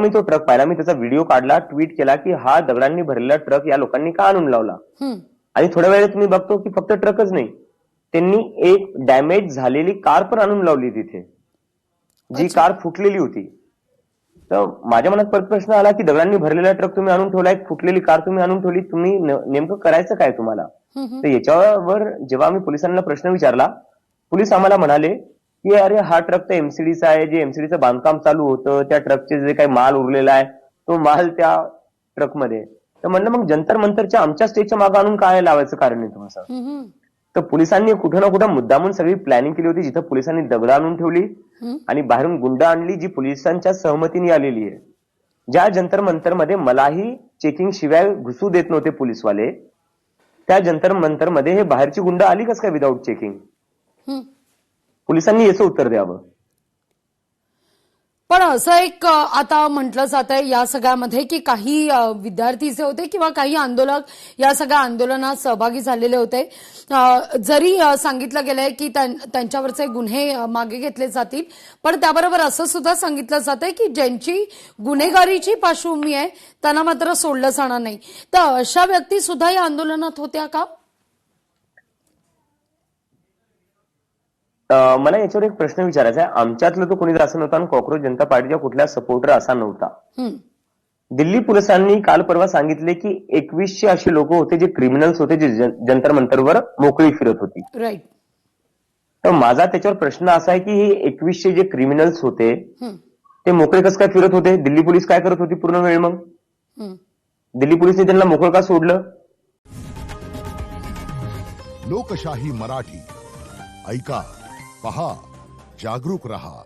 मी तो ट्रक पाहिला, मी त्याचा व्हिडिओ काढला, ट्विट केला की हा दगडांनी भरलेला ट्रक या लोकांनी का आणून लावला. आणि थोड्या वेळात मी बघतो की फक्त ट्रकच नाही, त्यांनी एक डॅमेज झालेली कार पण आणून लावली तिथे, जी कार फुटलेली होती. तर माझ्या मनात परत प्रश्न आला की दगडांनी भरलेला ट्रक तुम्ही आणून ठेवला, एक फुटलेली कार तुम्ही आणून ठेवली, तुम्ही नेमकं करायचं काय तुम्हाला. तर याच्यावर जेव्हा आम्ही पोलिसांना प्रश्न विचारला, पोलीस आम्हाला म्हणाले की अरे हा ट्रक तर एमसीडीचा आहे, जे एमसीडीचं बांधकाम चालू होतं त्या ट्रकचे जे काही माल उरलेला आहे तो माल त्या ट्रकमध्ये. तर म्हणलं मग जंतर मंतरच्या आमच्या स्टेजच्या मागे आणून काय लावायचं कारण आहे तुम्हाला. तर पोलिसांनी कुठं ना कुठं मुद्दामून सगळी प्लॅनिंग केली होती, जिथं पोलिसांनी दगड आणून ठेवली आणि बाहेरून गुंड आणली जी पोलिसांच्या सहमतीने आलेली आहे. ज्या जंतर मंतरमध्ये मलाही चेकिंग शिवाय घुसू देत नव्हते पोलिसवाले, त्या जंतर मंतरमध्ये हे बाहेरची गुंड आली कसं काय विदाऊट चेकिंग. पोलिसांनी याचं उत्तर द्यावं. पण असं एक आता म्हटलं जात आहे या सगळ्यामध्ये की काही विद्यार्थी जे होते किंवा काही आंदोलक या सगळ्या आंदोलनात सहभागी झालेले होते. जरी सांगितलं गेलंय की त्यांच्यावरचे गुन्हे मागे घेतले जातील, पण त्याबरोबर असं सुद्धा सांगितलं जात आहे की ज्यांची गुन्हेगारीची पार्श्वभूमी आहे त्यांना मात्र सोडलं जाणार नाही. तर अशा व्यक्ती सुद्धा या आंदोलनात होत्या का? मला याच्यावर एक प्रश्न विचारायचा आहे. आमच्यातलं तो कोणी असं नव्हता आणि कॉक्रोच जनता पार्टीच्या कुठल्या सपोर्टर असा नव्हता. दिल्ली पोलिसांनी काल परवा सांगितले की 2100 असे लोक होते जे क्रिमिनल्स होते, जे जंतर मंतरवर मोकळी फिरत होती. राईट. तर माझा त्याच्यावर प्रश्न असा आहे की हे 2100 जे क्रिमिनल्स होते ते मोकळे कसं काय फिरत होते. दिल्ली पोलीस काय करत होती पूर्ण वेळ. मग दिल्ली पोलिसने त्यांना मोकळं का सोडलं. लोकशाही मराठी ऐका, पहा, जागरूक रहा.